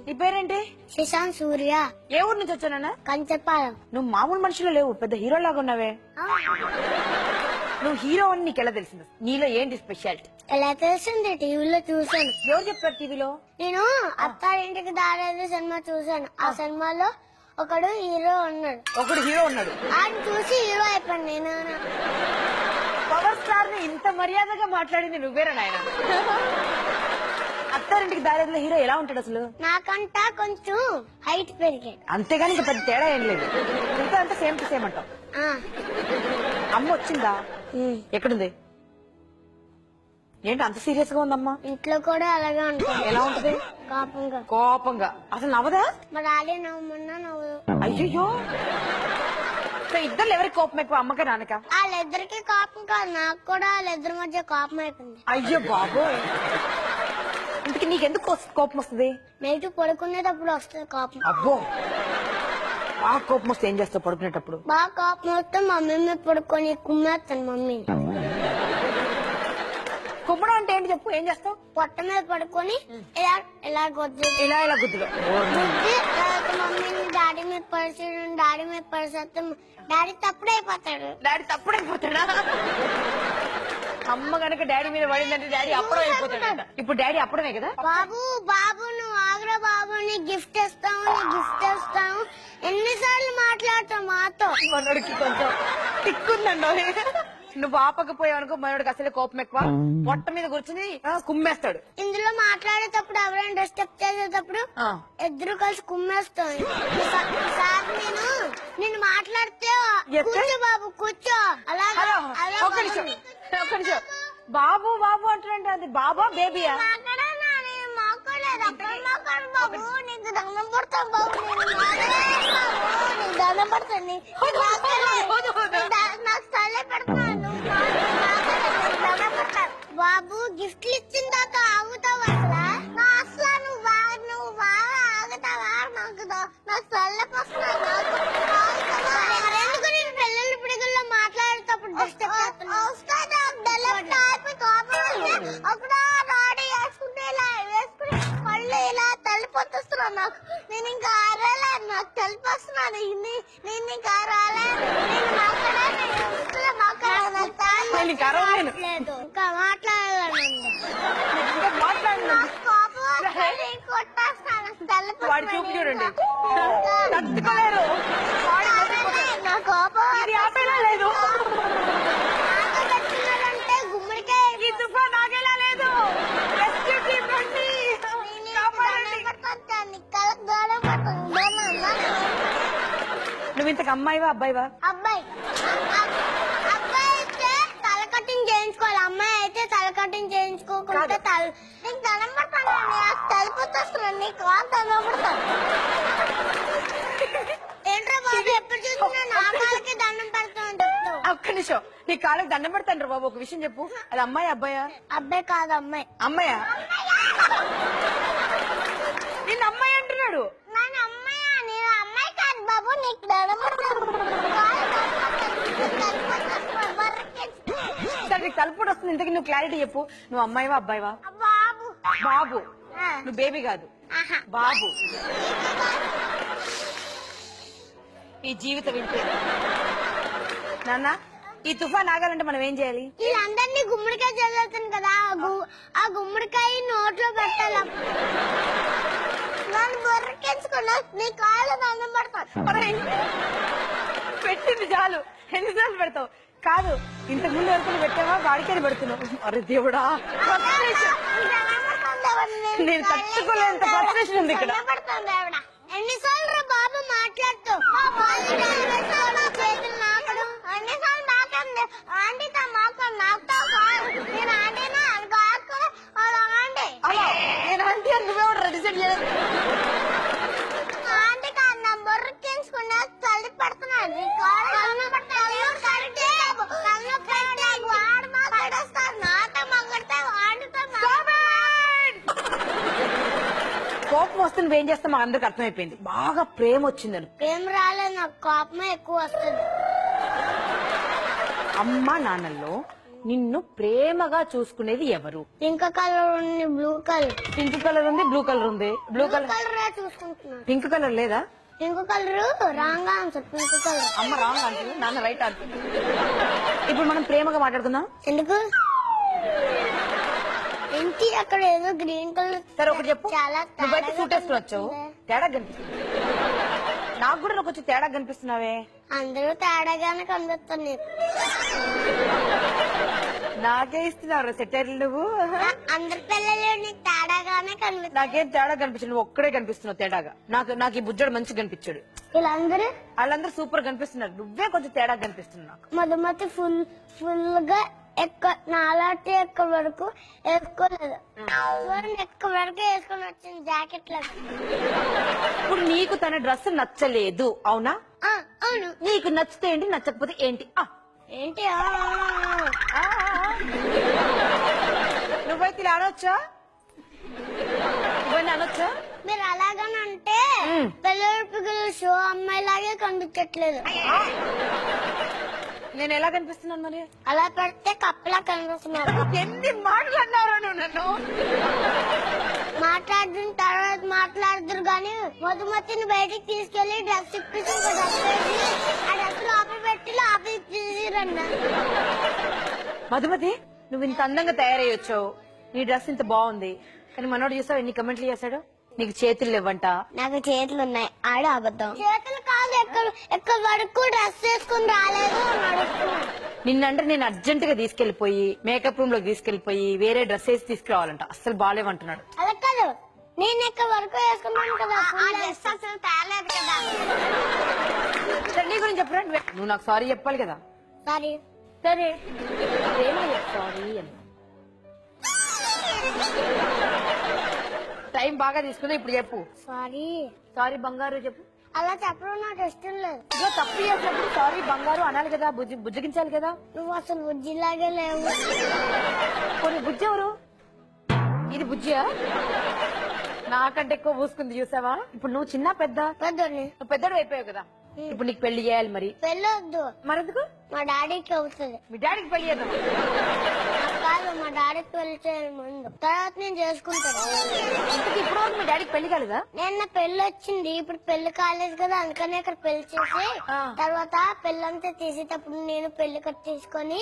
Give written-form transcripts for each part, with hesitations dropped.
నీ పేరేంటి? శశాంత్ సూర్య. ఏ ఊరు నుంచి వచ్చానన్నా? కంచపాలెం. నువ్వు మామూలు మనుషులు లేవు, పెద్ద హీరో లాగా ఉన్నావే. నువ్వు హీరో అని నీకు ఎలా తెలిసింది? నీలో ఏంటి స్పెషాలిటీ? ఎలా తెలిసింది? టీవీలో చూసాను. ఎవరు చెప్పారు టీవీలో? నేను అత్తారింటికి దారేది సినిమా చూసాను. ఆ సినిమాలో ఒకడు హీరో ఉన్నాడు. ఒకడు హీరో ఉన్నాడు, ఆయన చూసి హీరో అయిపోయాను నేను. పవర్ స్టార్ ని ఇంత మర్యాదగా మాట్లాడింది నువ్వేరా నాయన? అత్తారింటికి దారేదిలో హీరో ఎలా ఉంటాడు అసలు? నాకంట కొంచెం హైట్ పెరిగాడు, అంతేగాని ఇంకా పెద్ద తేడా ఏం లేదు. ఇంకా అంతా సేమ్ టు సేమ్ అంటావు. అమ్మ వచ్చిందా? ఎక్కడుంది? ఏంటి అంత సీరియస్ గా ఉందమ్మా? ఇంట్లో కూడా అలాగే ఉంటుంది. ఎలా ఉంటది? కోపంగా. కోపంగా. అసలు నవ్వదా? మా డాడీ నవ్వమన్నా నవ్వదు. అయ్యో, ఇద్దరు ఎవరికి కోపం ఎక్కువ, అమ్మక నాన్నక? వాళ్ళిద్దరికి కోపం కాదు, నాకు కూడా వాళ్ళిద్దరి మధ్య కోపం అయిపోయింది. అయ్యో బాబోయ్, ఇంతకి నీకెందుకు కోపం వస్తుంది? నైట్ పడుకునేటప్పుడు వస్తుంది కోపం. అబ్బో, బాగా కోపం వస్తే ఏం చేస్తావు పడుకునేటప్పుడు? బాగా కోపం వస్తే మమ్మీ మీద పడుకొని కుమ్మేస్తాను మమ్మీని. కుమ్మడం అంటే ఏంటి చెప్పు? ఏం చేస్తావు? పొట్ట మీద పడుకొని ఇలా ఇలా గుద్ది ఇలా ఇలా గుద్దులో గుద్ది తర్వాత మమ్మీని డాడీ మీద పరిచేయడం, డాడీ మీద పరిచేస్తే డాడీ తప్పుడైపోతాడు. డాడీ తప్పుడైపోతాడా? అమ్మ గనక డాడీ మీద పడిందంటే డాడీ అప్పుడే అయిపోతాడు. ఇప్పుడు డాడీ అప్పుడమే కదా? బాబు బాబు నువ్వు ఆగ్రా బాబు, నీ గిఫ్ట్ ఇస్తావు, నీ గిఫ్ట్ ఇస్తావు, ఎన్నిసార్లు మాట్లాడతావు మాతో? మనోడికి కొంచెం తిక్కుందండి. నువ్వు ఆపకపోయావు అనుకో, మనోడికి అసలే కోపం ఎక్కువ. పొట్ట మీద కూర్చుని కుమ్మేస్తాడు. ఇందులో మాట్లాడేటప్పుడు ఎవరైనా డిస్టర్బ్ చేసేటప్పుడు ఇద్దరు కలిసి కుమ్మేస్తాం. ఈసారి నేను మాట్లాడితే కూర్చో బాబు కూర్చో. అలాగే ఒక్క నిమిషం. బాబు బాబు అంటున్నాంటే అది బాబా బేబీయా? బాబు నీకు దండం పడతాను బాబు, నీకు దండం పడతాను, నాకు తల్లే పెడతాను బాబు. గిఫ్ట్లు ఇచ్చిన తర్వాత ఆగుతావు అసలు? అసలు నువ్వు బాగా ఆగుతావా? నాకు తల్లకొస్తున్నాను. ఎందుకు నేను పిల్లల పిడుగుల్లో మాట్లాడేటప్పుడు డిస్టర్బ్ చేస్తున్నావు? అక్కడ రాడి వేసుకుంటే ఇలా వేసుకుని మళ్ళీ ఇలా తల్లిపోతున్నాను. నాకు నేను ఇంకా ఆరాలే, నాకు తల్లిపోస్తున్నాను. నేను ఇంకా ఆరాలే, నేను మాట్లాడలేదు, ఇంకా మాట్లాడాలండి. కొట్టేస్తాను. వాడి చూపు చూడండి, తట్టుకోలేరు. నా కోపం లేదు పెట్టినారంటే గుమ్మడికాయ ఈ తుఫాన్ నాగేలా లేదు. నువ్వు ఇంతకు అమ్మాయివా అబ్బాయివా? అబ్బాయి. అబ్బాయి అయితే తల కటింగ్ చేయించుకోవాలి, అమ్మాయి అయితే తల కటింగ్ చేయించుకోకుండా నీకు దండం పడతాను, తలిపోతున్నాను, నీకు దండం పడతాను. ఏంట్రా బాబు ఎప్పుడు చూసినా నా కాళ్ళకి దండం పెడతాను చెప్తావు? ఒక్క నిమిషం, నీ కాళ్ళకి దండం పెడతాను బాబు. ఒక విషయం చెప్పు, అది అమ్మాయి అబ్బాయా? అబ్బాయి కాదు అమ్మాయి. అమ్మాయా? నిన్న అమ్మాయి అంటున్నాడు. నేను అమ్మాయా? నేను అమ్మాయి కాదు బాబు, నీకు దండం పెడతాను. సరే, నీకు తలుపుడు వస్తుంది. ఇంతకీ నువ్వు క్లారిటీ చెప్పు, నువ్వు అమ్మాయివా అబ్బాయివా? బాబు. బాబు. నువ్వు బేబీ కాదు, బాబు. ఈ జీవితం వింటే నాన్న, ఈ తుఫాన్ ఆగాలంటే మనం ఏం చేయాలి? వీళ్ళందరినీ గుమ్మడికాయ చదువుతాను కదా, ఆ గుమ్మడికాయ నోట్లో పెట్టాలి. నన్ను బొర్రకెంచుకున్నా, నీ కాళ్ళు దండం పడతాను. పెట్టింది చాలు, ఎన్నిసార్లు పెడతావు? కాదు, ఇంతకు ముందు వరకు పెట్టావా? వాడికే పెడుతున్నావు. అరే దేవుడా, నేను తట్టుకోలేంత ఫ్రస్ట్రేషన్ ఉంది ఇక్కడ. ఎన్నిసార్లు రా బాబు మాట్లాడుతావు? చేతులు నాకడం ఎన్నిసార్లు నాకండి ఆంటీతో మాకు నాకుతావు కాదు. నేను ఆంటీనా అనుకో అలా ఆంటీ. నేను ఆంటీ అని నువ్వెవరు డిసైడ్ చేయలేదు. ఆంటీ కాదు, నా బొర్రకించుకున్నా తల్లి పడుతున్నాను. వాడు మాట్లాడేస్తారు, నాతో మాట్లాడితే ఆంటీతో. కోపం వస్తుంది, ఏం చేస్తాం మాకు అందరికి అర్థమైపోయింది. బాగా ప్రేమ వచ్చిందని. ప్రేమ రాలేదు, నాకు కోపమే ఎక్కువ వస్తుంది. అమ్మ నాన్నల్లో నిన్ను ప్రేమగా చూసుకునేది ఎవరు? పింక్ కలర్ ఉంది, బ్లూ కలర్. పింక్ కలర్ ఉంది, బ్లూ కలర్ ఉంది. బ్లూ కలర్ చూసుకుంటున్నాను. పింక్ కలర్ లేదా? Pink colour wrong answer. Pink colour. అమ్మ రాంగ్ అంటుంది, నాన్న రైట్ అంటుంది. ఇప్పుడు మనం ప్రేమగా మాట్లాడుకుందాం. ఎందుకు ఏంటి అక్కడ ఏదో గ్రీన్ కలర్? సరే ఒకటి చెప్పు. చాలా నువ్వైతే సూట్ వేసుకుని వచ్చావు, తేడా కనిపిస్తుంది. నాకు కూడా నాకు వచ్చి తేడా కనిపిస్తున్నావే. అందరూ తేడాగానే కనిపిస్తాను నీకు. నాకే ఇస్తున్నావు సెటైర్లు నువ్వు. అందరి పిల్లలు నీకు తేడాగానే కనిపిస్తారు. నాకేం తేడా కనిపించదు, నువ్వు ఒక్కడే కనిపిస్తున్నావు తేడాగా. నాకు ఈ బుజ్జోడు మంచిగా కనిపించాడు. వీళ్ళందరూ వాళ్ళందరూ సూపర్ కనిపిస్తున్నారు, నువ్వే కొంచెం తేడా కనిపిస్తుంది నాకు. మధుమతి ఫుల్ గా నాలాంటి ఎక్క వరకు వేసుకోలేదు. ఎక్క వరకు వేసుకొని వచ్చింది జాకెట్ లాగా. ఇప్పుడు నీకు తన డ్రెస్ నచ్చలేదు అవునా? అవును. నీకు నచ్చితే ఏంటి, నచ్చకపోతే ఏంటి? ఏంటి నువ్వైతే ఇలా అనొచ్చా? నువ్వైనా అనొచ్చా? మీరు అలాగని అంటే పిల్లల పిల్లలు షో అమ్మాయిలాగే కనిపించట్లేదు. నేను ఎలా కనిపిస్తున్నాను మరి? అలా పెడితే కప్పలా కనిపిస్తున్నారు. ఎన్ని మాటలు అన్నారు నువ్వు నన్ను? మాట్లాడిన తర్వాత మాట్లాడుతురు గాని మధుమతిని బయటికి తీసుకెళ్లి డ్రెస్ ఇప్పించి ఆ డ్రెస్ లోపల పెట్టి లోపలికి తీసిరన్న. మధుమతి నువ్వు ఇంత అందంగా తయారయ్యొచ్చావు, నీ డ్రెస్ ఇంత బాగుంది, కానీ మనోడు చూసావు ఎన్ని కమెంట్లు చేశాడు. నీకు చేతులు లేవంట. నాకు చేతులు ఉన్నాయి, ఆడు అబద్ధం. చేతులు కాదు, ఎక్కడ వరకు డ్రెస్ వేసుకుని రాలేదు. నిన్నంటే నేను అర్జెంట్ గా తీసుకెళ్లిపోయి మేకప్ రూమ్ లోకి తీసుకెళ్లిపోయి వేరే డ్రెస్ వేసి తీసుకురావాలంట. అస్సలు బాగాలేవంటున్నాడు. అలా కాదు, నేను ఎక్కడ వరకు వేసుకున్నాను కదా, అసలు తేలేదు కదా. నీ గురించి చెప్పరా? నువ్వు నాకు సారీ చెప్పాలి కదా. సారీ. సరే సారీ అని టైం బాగా తీసుకుందా, ఇప్పుడు చెప్పు. సారీ. సారీ బంగారు చెప్పు. అలా చెప్పడం నాకు ఇష్టం లేదు. ఇదో తప్పు చేసినప్పుడు సారీ బంగారు అనాలి కదా, బుజ్జగించాలి కదా. నువ్వు అసలు బుజ్జిలాగే లేవు. కొన్ని బుజ్జి ఎవరు? ఇది బుజ్జియా? నాకంటే ఎక్కువ పూసుకుంది చూసావా. ఇప్పుడు నువ్వు చిన్న పెద్ద? పెద్దోని. నువ్వు పెద్దడు అయిపోయావు కదా, ఇప్పుడు నీకు పెళ్లి చేయాలి. మరి పెళ్ళొద్దు. మరెందుకు? మా డాడీకి అవుతుంది. మీ డాడీకి పెళ్లి చేద్దాం. కాదు, మా డాడీకి పెళ్లి చేయాలి ముందు, తర్వాత నేను చేసుకుంటాను. ఇప్పుడు మీ డాడీకి పెళ్లి కాలేదా? నిన్న పెళ్లి వచ్చింది, ఇప్పుడు పెళ్లి కాలేదు కదా, అందుకనే ఇక్కడ పెళ్లి చేసి తర్వాత పెళ్ళంతా తీసేటప్పుడు నేను పెళ్లి కట్ తీసుకొని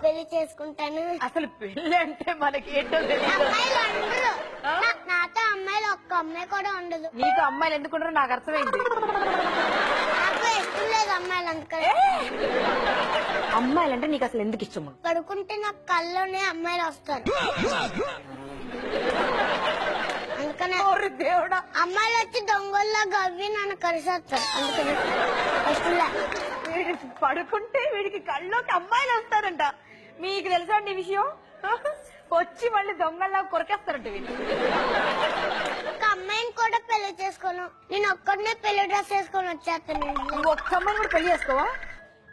పెళ్లి చేసుకుంటాను. అసలు పెళ్లి అంటే మనకి ఏంటో తెలియదు. అమ్మాయిలు ఉండరు, నాతో అమ్మాయిలు ఒక్క అమ్మాయి కూడా ఉండదు. నీకు అమ్మాయిలు ఎందుకుంటారో నాకు అర్థమైంది. నాకు ఇష్టం లేదు అమ్మాయిలు, అందుకని. అమ్మాయిలంటే నీకు అసలు ఎందుకు ఇష్టం? పడుకుంటే నాకు కల్లోనే అమ్మాయిలు వస్తారు, అందుకనే. దేవుడా, అమ్మాయిలు వచ్చి దొంగల్లా గవ్వి నన్ను కరిసేస్తారు, అందుకని ఇష్టం లేదు. పడుకుంటే వీడికి కళ్ళలోకి అమ్మాయిలు వస్తారంట. మీకు తెలుసా అండి ఈ విషయం? వచ్చి మళ్ళీ దొంగల్లా కొరకేస్తారంట వీళ్ళు. ఒక అమ్మాయిని కూడా పెళ్లి చేసుకోను, నేను ఒక్కడనే పెళ్లి డ్రెస్ వేసుకొని వచ్చేస్తాను. నువ్వు ఒక్క అమ్మాయిని కూడా పెళ్లి చేసుకోవా?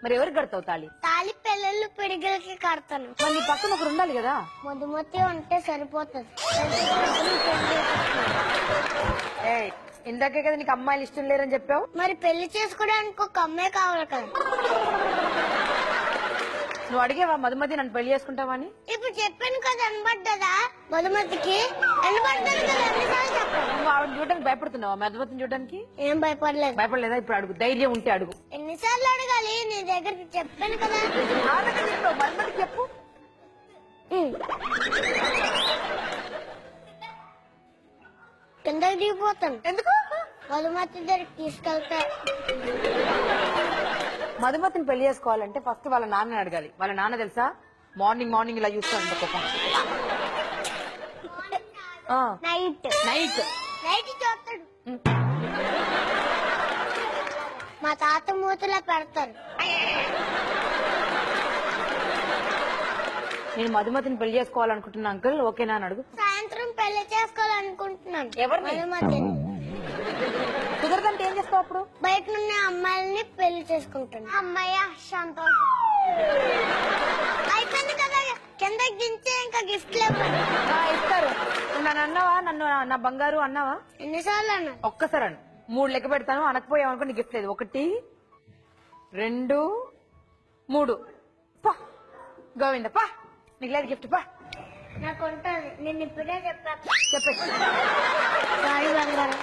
మరి ఎవరికి కడతావు తాళి? తాళి పెళ్ళిళ్ళు పిడిగిలకి కడతాను. మరి నీ పక్కన ఒకరు ఉండాలి కదా. మధుమతి ఉంటే సరిపోతుంది. ఇందాకే కదా నీకు అమ్మాయిలు ఇష్టం లేరని చెప్పావు. మరి పెళ్లి చేసుకోవడానికి ఒక అమ్మాయి కావాలి కదా. నువ్వు అడిగేవా మధుమతి నన్ను పెళ్లి చేసుకుంటావని? ఇప్పుడు చెప్పాను కదా, అనబడ్డదా మధుమతికి? అనబడ్డాను కదా, ఎన్నిసార్లు చెప్పాను. నువ్వు ఆవిడ చూడడానికి భయపడుతున్నావా? మధుమతిని చూడడానికి ఏం భయపడలేదు. భయపడలేదా? ఇప్పుడు అడుగు, ధైర్యం ఉంటే అడుగు. ఎన్నిసార్లు అడగాలి? నీ దగ్గరికి చెప్పాను కదా. మధుమతికి చెప్పు. కిందకి దిగిపోతాను. ఎందుకు? మధుమతి దగ్గరికి తీసుకెళ్తా. మధుమతిని పెళ్లి చేసుకోవాలంటే ఫస్ట్ వాళ్ళ నాన్న అడగాలి. వాళ్ళ నాన్న తెలుసా, మార్నింగ్ ఇలా చూస్తాను కోపం. నైట్ నైట్ నైట్ చూస్తాడు. మా తాత మూతలో పెడతారు. నేను మధుమతిని పెళ్లి చేసుకోవాలనుకుంటున్నా అంకుల్, ఓకేనా అని అడుగు. సాయంత్రం పెళ్లి చేసుకోవాలనుకుంటున్నాను. ఎవరిని? మధుమతిని. కుదరదంటే ఏం చేస్తావు అప్పుడు? బయట నుండి అమ్మాయిల్ని పెళ్లి చేసుకుంటాను. అమ్మాయి సంతోషం అయిపోయింది కదా, కిందకి దించే ఇంకా గిఫ్ట్ లేవు. ఇస్తారు. నన్ను అన్నావా? నన్ను నా బంగారు అన్నావా? ఎన్నిసార్లు అన్నా? ఒక్కసారి అను. 3 లెక్క పెడతాను, అనకపోయావు అనుకో గిఫ్ట్ లేదు. 1 2 3 గోవింద పా. నీకు లేదు గిఫ్ట్ బా నాకు ఉంటుంది నేను ఇప్పుడే చెప్పాను చెప్పేసి సాయి బంగారం